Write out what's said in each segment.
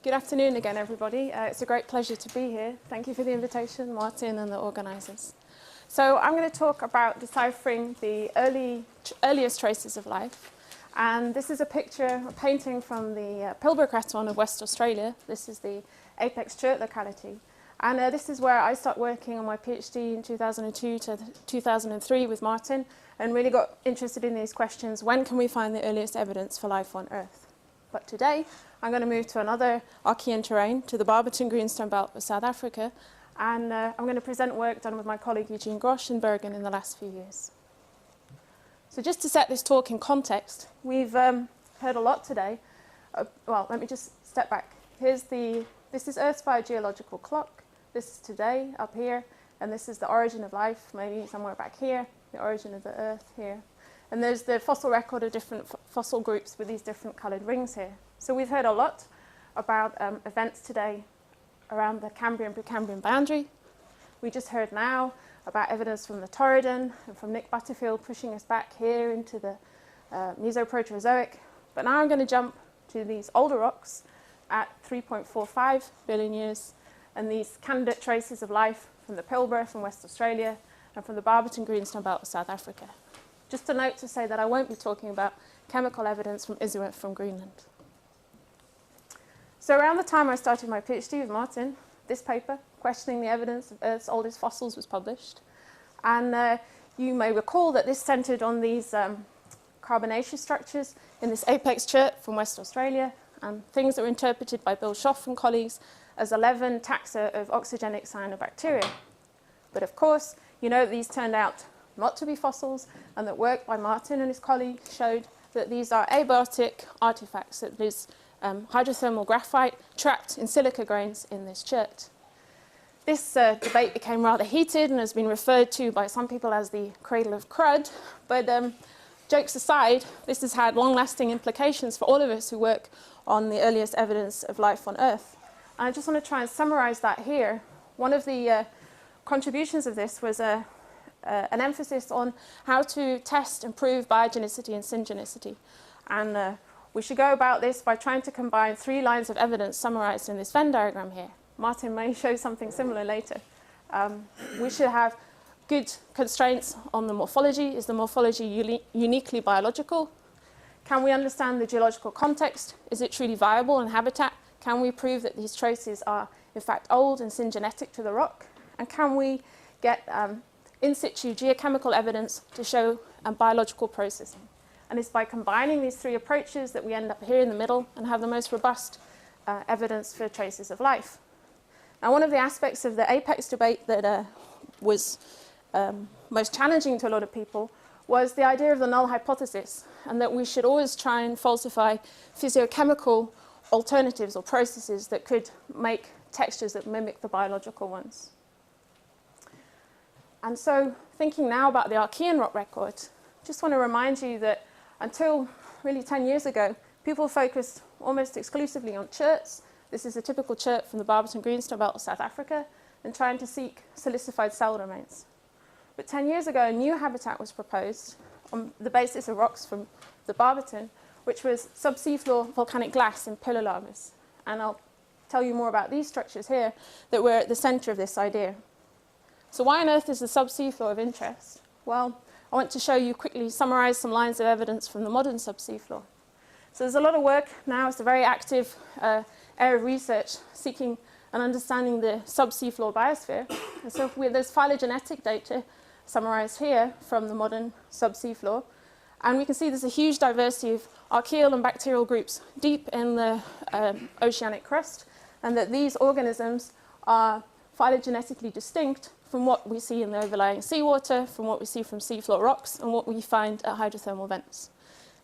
Good afternoon again, everybody. It's a great pleasure to be here. Thank you for the invitation, Martin and the organisers. So I'm going to talk about deciphering the earliest traces of life. And this is a painting from the Pilbara Craton of West Australia. This is the Apex Chert locality. And this is where I started working on my PhD in 2002 to 2003 with Martin, and really got interested in these questions. When can we find the earliest evidence for life on Earth? But today, I'm going to move to another Archean terrain, to the Barberton Greenstone Belt of South Africa, and I'm going to present work done with my colleague Eugene Grosch in Bergen in the last few years. So just to set this talk in context, we've heard a lot today. Well, let me just step back. This is Earth's biogeological clock. This is today up here, and this is the origin of life, maybe somewhere back here, the origin of the Earth here. And there's the fossil record of different fossil groups with these different coloured rings here. So we've heard a lot about events today around the Cambrian-Precambrian boundary. We just heard now about evidence from the Torridon and from Nick Butterfield pushing us back here into the Mesoproterozoic. But now I'm going to jump to these older rocks at 3.45 billion years, and these candidate traces of life from the Pilbara, from West Australia, and from the Barberton Greenstone Belt of South Africa. Just a note to say that I won't be talking about chemical evidence from Inuit from Greenland. So around the time I started my PhD with Martin, this paper, Questioning the Evidence of Earth's Oldest Fossils, was published. And you may recall that this centered on these carbonaceous structures in this apex chert from West Australia, and things that were interpreted by Bill Schoff and colleagues as 11 taxa of oxygenic cyanobacteria. But of course, you know, these turned out not to be fossils, and that work by Martin and his colleagues showed that these are abiotic artifacts, that there's hydrothermal graphite trapped in silica grains in this chert. This debate became rather heated and has been referred to by some people as the cradle of crud, but jokes aside, this has had long-lasting implications for all of us who work on the earliest evidence of life on Earth. And I just want to try and summarize that here. One of the contributions of this was an emphasis on how to test and prove biogenicity and syngenicity. And we should go about this by trying to combine 3 lines of evidence summarized in this Venn diagram here. Martin may show something similar later. We should have good constraints on the morphology. Is the morphology uniquely biological? Can we understand the geological context? Is it truly viable in habitat? Can we prove that these traces are in fact old and syngenetic to the rock? And can we get in situ geochemical evidence to show biological processing? And it's by combining these 3 approaches that we end up here in the middle and have the most robust evidence for traces of life. Now, one of the aspects of the apex debate that was most challenging to a lot of people was the idea of the null hypothesis, and that we should always try and falsify physiochemical alternatives or processes that could make textures that mimic the biological ones. And so, thinking now about the Archean rock record, just want to remind you that until really 10 years ago, people focused almost exclusively on cherts. This is a typical chert from the Barberton Greenstone Belt of South Africa, and trying to seek silicified cell remains. But 10 years ago, a new habitat was proposed on the basis of rocks from the Barberton, which was subseafloor volcanic glass in pillar lavas. And I'll tell you more about these structures here that were at the center of this idea. So why on earth is the subseafloor of interest? Well, I want to show you quickly, summarize some lines of evidence from the modern subseafloor. So there's a lot of work now. It's a very active area of research seeking and understanding the subseafloor biosphere. And so there's phylogenetic data summarized here from the modern subseafloor. And we can see there's a huge diversity of archaeal and bacterial groups deep in the oceanic crust, and that these organisms are phylogenetically distinct from what we see in the overlying seawater, from what we see from seafloor rocks, and what we find at hydrothermal vents.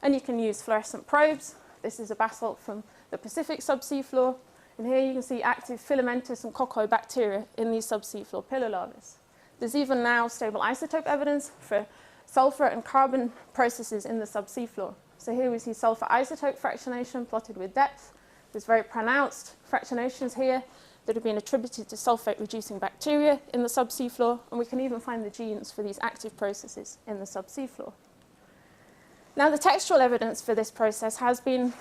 And you can use fluorescent probes. This is a basalt from the Pacific subseafloor. And here you can see active filamentous and cocoa bacteria in these subseafloor pillar lavas. There's even now stable isotope evidence for sulfur and carbon processes in the subseafloor. So here we see sulfur isotope fractionation plotted with depth. There's very pronounced fractionations here that have been attributed to sulfate-reducing bacteria in the subseafloor, and we can even find the genes for these active processes in the subseafloor. Now, the textual evidence for this process has been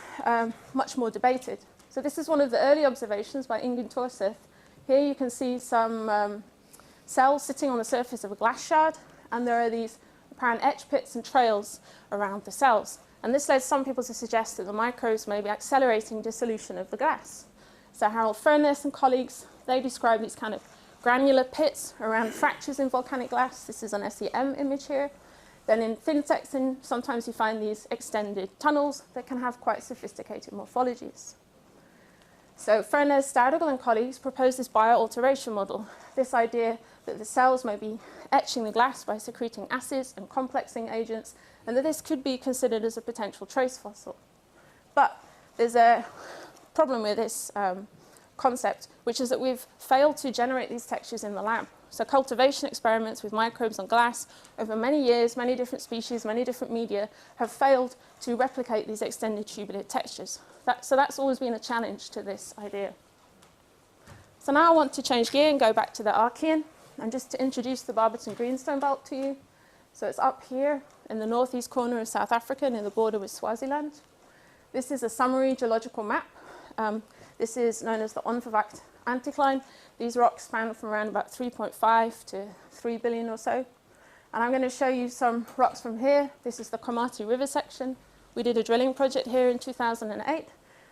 much more debated. So this is one of the early observations by Ingun Torseth. Here you can see some cells sitting on the surface of a glass shard, and there are these apparent etch pits and trails around the cells. And this led some people to suggest that the microbes may be accelerating dissolution of the glass. So Harold Furness and colleagues, they describe these kind of granular pits around fractures in volcanic glass. This is an SEM image here. Then in thin texture, sometimes you find these extended tunnels that can have quite sophisticated morphologies. So Furness, Staudigl and colleagues proposed this bioalteration model, this idea that the cells may be etching the glass by secreting acids and complexing agents, and that this could be considered as a potential trace fossil. But there's a problem with this concept, which is that we've failed to generate these textures in the lab. So cultivation experiments with microbes on glass over many years, many different species, many different media, have failed to replicate these extended tubular textures. So that's always been a challenge to this idea. So now I want to change gear and go back to the Archean, and just to introduce the Barberton Greenstone Belt to you. So it's up here in the northeast corner of South Africa near the border with Swaziland. This is a summary geological map. This is known as the Onverwacht anticline. These rocks span from around about 3.5 to 3 billion or so. And I'm going to show you some rocks from here. This is the Komati River section. We did a drilling project here in 2008.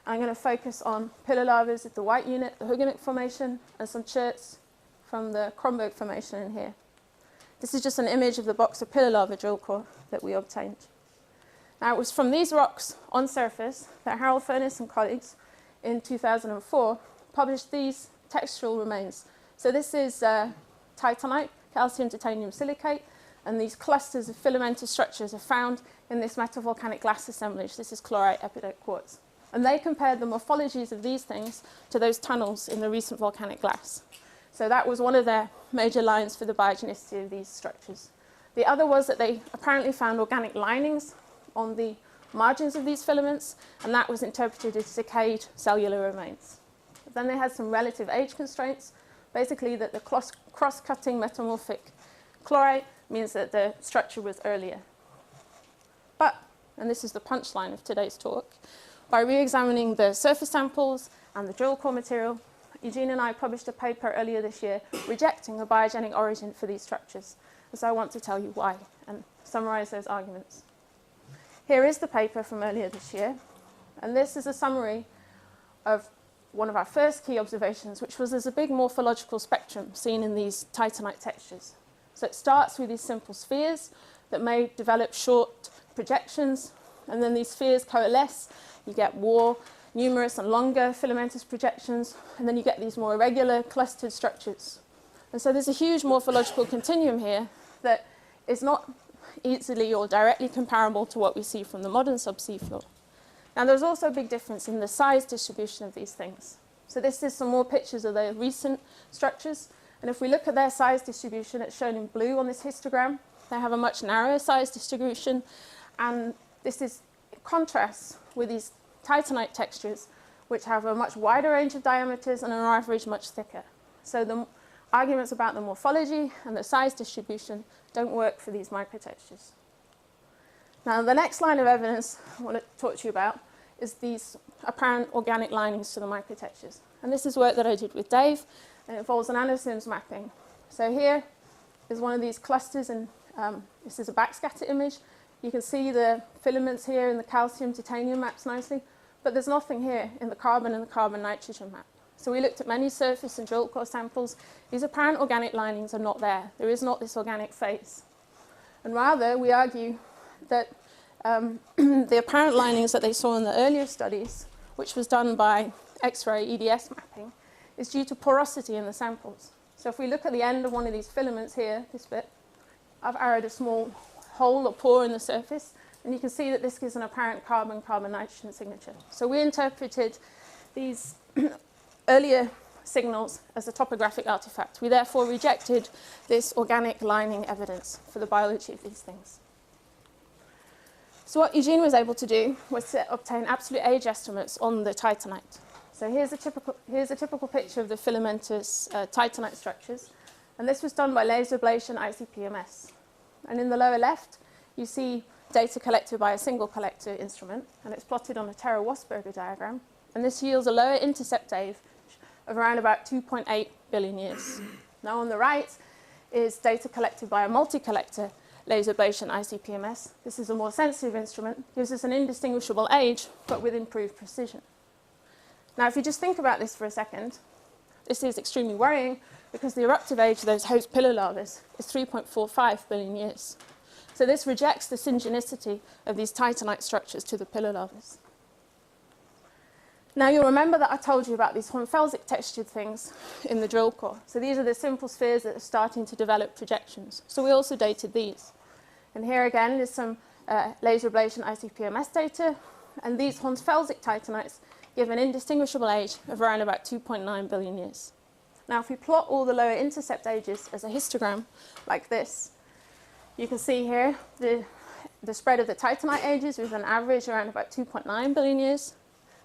I'm going to focus on pillar lavas at the White Unit, the Huguenot Formation, and some cherts from the Kronberg Formation in here. This is just an image of the Boxer pillar lava drill core that we obtained. Now, it was from these rocks on surface that Harold Furness and colleagues in 2004 published these textural remains. So this is titanite, calcium titanium silicate, and these clusters of filamentous structures are found in this metavolcanic glass assemblage. This is chlorite epidite quartz. And they compared the morphologies of these things to those tunnels in the recent volcanic glass. So that was one of their major lines for the biogenicity of these structures. The other was that they apparently found organic linings on the margins of these filaments, and that was interpreted as decayed cellular remains. But then they had some relative age constraints, basically that the cross-cutting metamorphic chlorite means that the structure was earlier. But, and this is the punchline of today's talk, by re-examining the surface samples and the drill core material, Eugene and I published a paper earlier this year rejecting a biogenic origin for these structures. And so I want to tell you why and summarize those arguments. Here is the paper from earlier this year, and this is a summary of one of our first key observations, which was there's a big morphological spectrum seen in these titanite textures. So it starts with these simple spheres that may develop short projections, and then these spheres coalesce. You get more numerous and longer filamentous projections, and then you get these more irregular clustered structures. And so there's a huge morphological continuum here that is not easily or directly comparable to what we see from the modern subsea floor. Now, there's also a big difference in the size distribution of these things. So this is some more pictures of the recent structures, and if we look at their size distribution, it's shown in blue on this histogram. They have a much narrower size distribution, and this is in contrast with these titanite textures, which have a much wider range of diameters and are on average much thicker. So the arguments about the morphology and the size distribution don't work for these microtextures. Now, the next line of evidence I want to talk to you about is these apparent organic linings to the microtextures. And this is work that I did with Dave, and it involves an nanosims mapping. So here is one of these clusters, and this is a backscatter image. You can see the filaments here in the calcium titanium maps nicely, but there's nothing here in the carbon and the carbon nitrogen map. So we looked at many surface and drill core samples. These apparent organic linings are not there. There is not this organic phase. And rather, we argue that the apparent linings that they saw in the earlier studies, which was done by X-ray EDS mapping, is due to porosity in the samples. So if we look at the end of one of these filaments here, this bit, I've arrowed a small hole or pore in the surface, and you can see that this gives an apparent carbon-carbon nitrogen signature. So we interpreted these earlier signals as a topographic artifact. We therefore rejected this organic lining evidence for the biology of these things. So what Eugene was able to do was to obtain absolute age estimates on the titanite. So here's a typical picture of the filamentous titanite structures, and this was done by laser ablation ICP-MS. And in the lower left, you see data collected by a single collector instrument, and it's plotted on a Terra-Wasberger diagram. And this yields a lower intercept age of around about 2.8 billion years. Now on the right is data collected by a multi-collector laser ablation ICP-MS. This is a more sensitive instrument, gives us an indistinguishable age, but with improved precision. Now, if you just think about this for a second, this is extremely worrying because the eruptive age of those host pillar lavas is 3.45 billion years. So this rejects the syngenicity of these titanite structures to the pillar lavas. Now, you'll remember that I told you about these Hornfelsic textured things in the drill core. So these are the simple spheres that are starting to develop projections. So we also dated these. And here again is some laser ablation ICP-MS data. And these Hornfelsic titanites give an indistinguishable age of around about 2.9 billion years. Now, if we plot all the lower intercept ages as a histogram like this, you can see here the spread of the titanite ages with an average around about 2.9 billion years.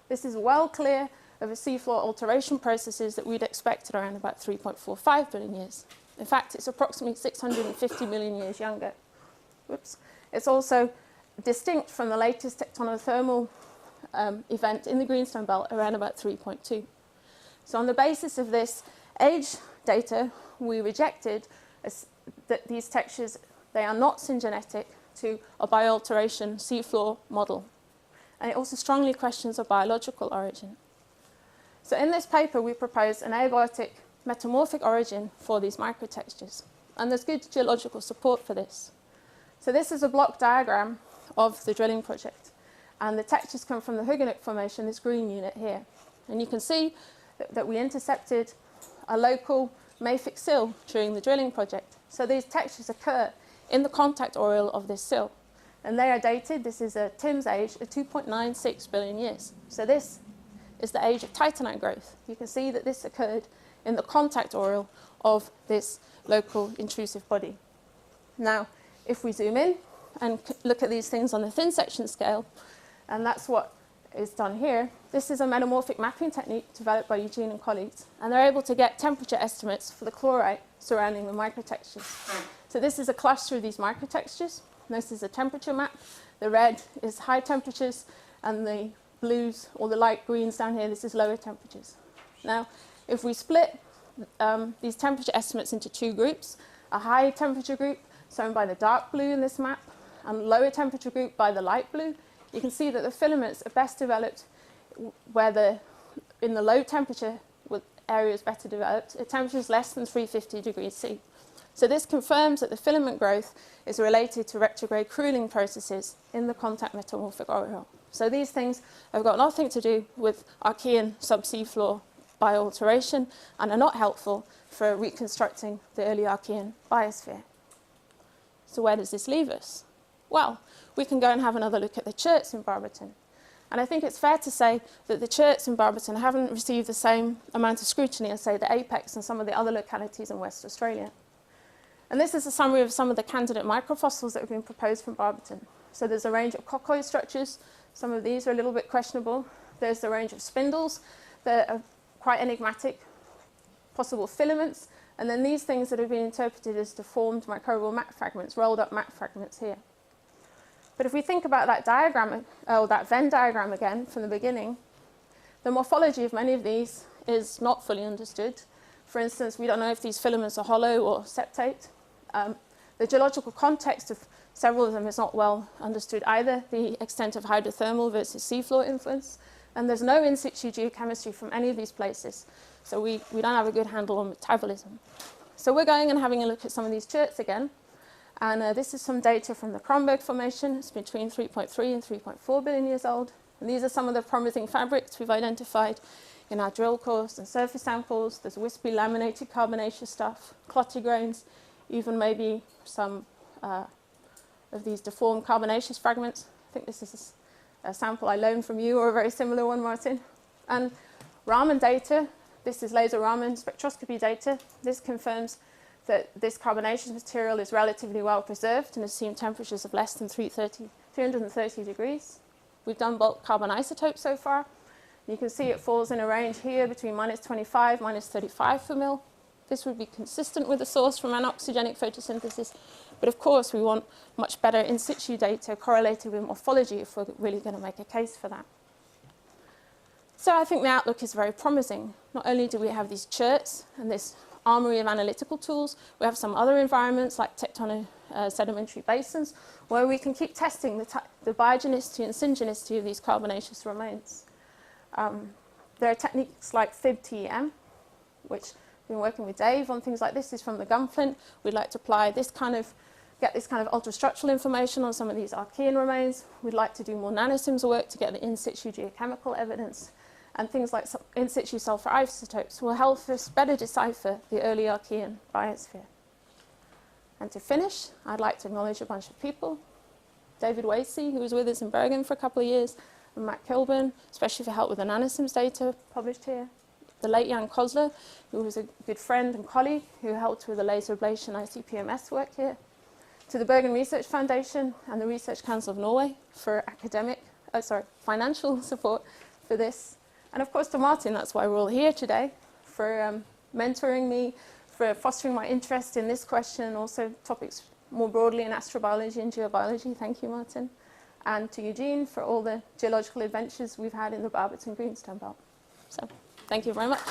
This is well clear of the seafloor alteration processes that we'd expect at around about 3.45 billion years. In fact, it's approximately 650 million years younger. Whoops. It's also distinct from the latest tectonothermal event in the Greenstone Belt around about 3.2. So on the basis of this age data, we rejected that these textures, they are not syngenetic to a bioalteration seafloor model. And it also strongly questions a biological origin. So in this paper, we propose an abiotic metamorphic origin for these microtextures. And there's good geological support for this. So this is a block diagram of the drilling project. And the textures come from the Huguenot Formation, this green unit here. And you can see that we intercepted a local mafic sill during the drilling project. So these textures occur in the contact aureole of this sill. And they are dated, this is a TIMS age of 2.96 billion years. So this is the age of titanite growth. You can see that this occurred in the contact aureole of this local intrusive body. Now, if we zoom in and look at these things on the thin section scale, and that's what is done here, this is a metamorphic mapping technique developed by Eugene and colleagues, and they're able to get temperature estimates for the chlorite surrounding the microtextures. So this is a cluster of these microtextures. This is a temperature map. The red is high temperatures, and the blues or the light greens down here, this is lower temperatures. Now, if we split these temperature estimates into two groups, a high temperature group shown by the dark blue in this map, and lower temperature group by the light blue, you can see that the filaments are best developed where in the low temperature with areas better developed at temperatures less than 350 degrees C. So this confirms that the filament growth is related to retrograde cooling processes in the contact metamorphic aureole. So these things have got nothing to do with Archean subsea floor bioalteration and are not helpful for reconstructing the early Archean biosphere. So where does this leave us? Well, we can go and have another look at the cherts in Barberton. And I think it's fair to say that the cherts in Barberton haven't received the same amount of scrutiny as, say, the apex and some of the other localities in West Australia. And this is a summary of some of the candidate microfossils that have been proposed from Barberton. So there's a range of coccoid structures. Some of these are a little bit questionable. There's a range of spindles that are quite enigmatic, possible filaments, and then these things that have been interpreted as deformed microbial mat fragments, rolled up mat fragments here. But if we think about that diagram, or that Venn diagram again from the beginning, the morphology of many of these is not fully understood. For instance, we don't know if these filaments are hollow or septate. The geological context of several of them is not well understood either, the extent of hydrothermal versus seafloor influence, and there's no in situ geochemistry from any of these places, so we don't have a good handle on metabolism. So we're going and having a look at some of these cherts again, and this is some data from the Kronberg Formation. It's between 3.3 and 3.4 billion years old, and these are some of the promising fabrics we've identified in our drill cores and surface samples. There's wispy laminated carbonaceous stuff, clotty grains, even maybe some of these deformed carbonaceous fragments. I think this is a sample I loaned from you, or a very similar one, Martin. And Raman data, this is laser Raman spectroscopy data. This confirms that this carbonaceous material is relatively well preserved and has seen temperatures of less than 330 degrees. We've done bulk carbon isotopes so far. You can see it falls in a range here between -25, -35 per mil. This would be consistent with the source from anoxygenic photosynthesis, but of course we want much better in situ data correlated with morphology if we're really going to make a case for that. So I think the outlook is very promising. Not only do we have these cherts and this armory of analytical tools, we have some other environments like tectonic sedimentary basins where we can keep testing the biogenicity and syngenicity of these carbonaceous remains. There are techniques like FIB-TEM, which we've been working with Dave on things like this. This is from the Gunflint. We'd like to apply this kind of, get this kind of ultrastructural information on some of these Archean remains. We'd like to do more nanosims work to get the in-situ geochemical evidence. And things like in-situ sulfur isotopes will help us better decipher the early Archean biosphere. And to finish, I'd like to acknowledge a bunch of people. David Wasey, who was with us in Bergen for a couple of years, and Matt Kilburn, especially for help with the nanosims data published here. The late Jan Kosler, who was a good friend and colleague, who helped with the laser ablation ICP-MS work here. To the Bergen Research Foundation and the Research Council of Norway for financial support for this. And of course to Martin, that's why we're all here today, for mentoring me, for fostering my interest in this question, and also topics more broadly in astrobiology and geobiology. Thank you, Martin. And to Eugene for all the geological adventures we've had in the Barberton Greenstone Belt. So, thank you very much.